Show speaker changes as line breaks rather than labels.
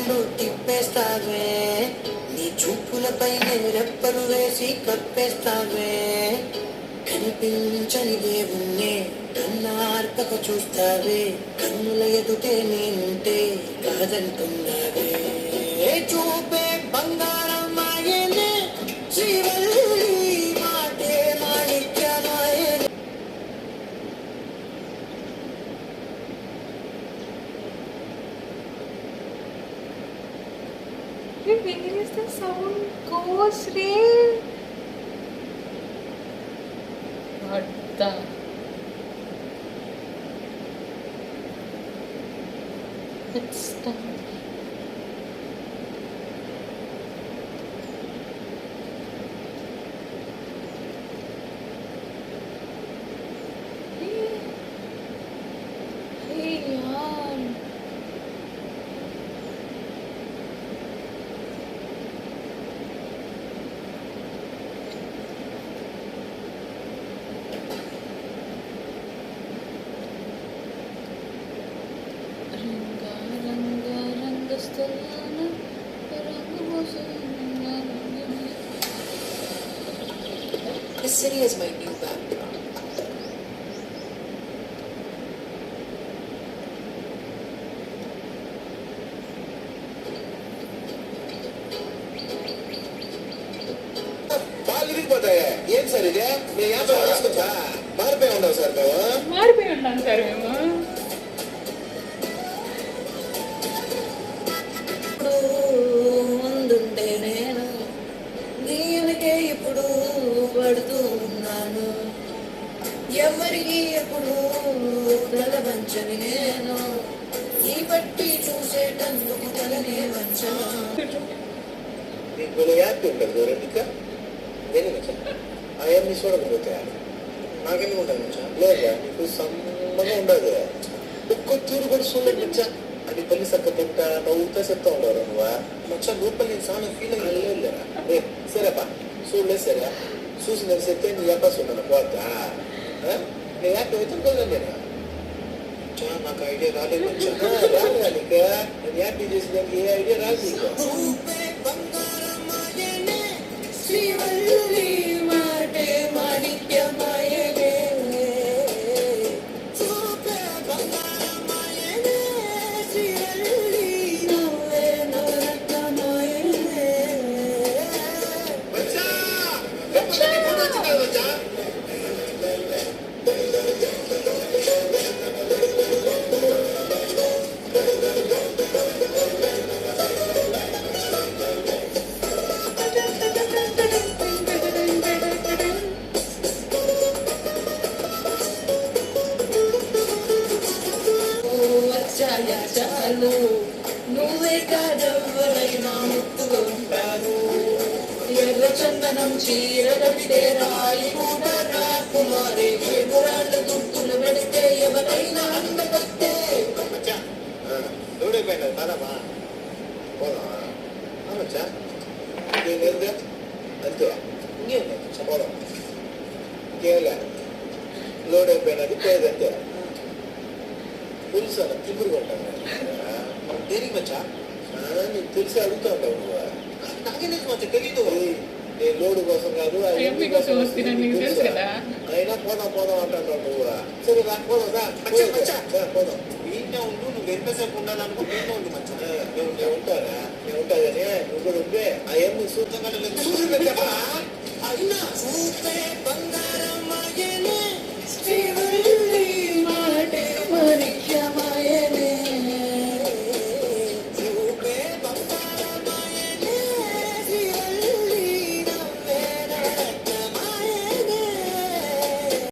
రెండు తిప్పేస్తావే, నీ చూపులపై రెప్పలు వేసి కప్పేస్తావే, కనిపించని దేవుణ్ణే కన్నార్పక చూస్తావే, కన్నుల ఎదుటే నేనుంటే కాదంటున్నావే, చూపే బంగారం ఆయనే శ్రీవల్లి మాటే మాణిక్యమాయనే.
Where is the sound goes, Ray? What the? It's done. Hey, yaar.
This city is my new background.
ఏం సార్ ఇదే నేను యాభై వస్తుందా మారిపోయి ఉండవు సార్ మేము
మారిపోయి ఉన్నాను సార్ మేము.
ముందుండే నేను దీనికే ఇప్పుడు పడుతూ ఉన్నాను, ఎవరికి ఎప్పుడు తల వంచని నేను, ఈ బట్టి చూసేటందుకు తలనే వంచను.
నీకు యాక్ట్ ఉంటుంది రెండిక దేని మచ్చా అవన్నీ చూడకపోతే నాకెన్ని ఉంటుంది మచ్చా లేదా నీకు సమ్మగా ఉండదు ఒక్క తూరు కూడా చూడలేదు మచ్చా అది పల్లి సక్క తింట నవ్వుతా చెప్తా ఉండవు నువ్వు మచ్చా లోపల నేను చాలా ఫీల్ అయ్యలేరా రే సరేపా చూడలేదు సరే చూసిన చెప్తే నీ వ్యాపారం ఉన్నాను పోతా నీ యాక్ట్ అయితే పోదాను నేను మచ్చా నాకు ఐడియా రాలేదు మచ్చా రాలేదా నీకు నేను యాక్ట్ చేసేదానికి ఏ ఐడియా రాదు నీకు
శ్రీవల్లి మాటే మాణిక్యమాయనే, చూపే బంగారమాయనే, శ్రీవల్లి నువ్వే నవరత్నమాయనే. వచ్చాయా చాలు, నువ్వే కాదెవ్వరైనా ముత్తుగా ఉంటారు, ఎర్ర చందనం చీర కడితే రాయి కూడా రాకుమారే, ఎదురాళ్ళ దుక్కులు పెడితే ఎవరైనా అందకొస్తే.
ఎవడైపోయినా కాదమ్మా పోదామా మచ్చా ఇంకేం లేదు అంతే ఇంకేం లేదు పోదాం ఇంకేం లేదు లోడ్ అయిపోయినది పోయేది అంతే పులుసు అన్న తిప్పుడు కొంటాను దేనికి మచ్చా నీకు తెలిసి అడుగుతూ ఉంటావు నువ్వు నాకే తెలుసు మచ్చా తెలీదు నేను లోడు కోసం కాదు అయినా పోదాం పోదాం అంటావు నువ్వు సరే రా పోదాం పోదాం ఇంట్లో ఉండు నువ్వు ఎంతసేపు ఉండాలనుకో ఇంట్లో ఉంది మచ్చా నేను ఉంటారా నేను ఉంటా కానీ నువ్వు కూడా ఉంటే ఆ ఏం చూద్దాం కానీ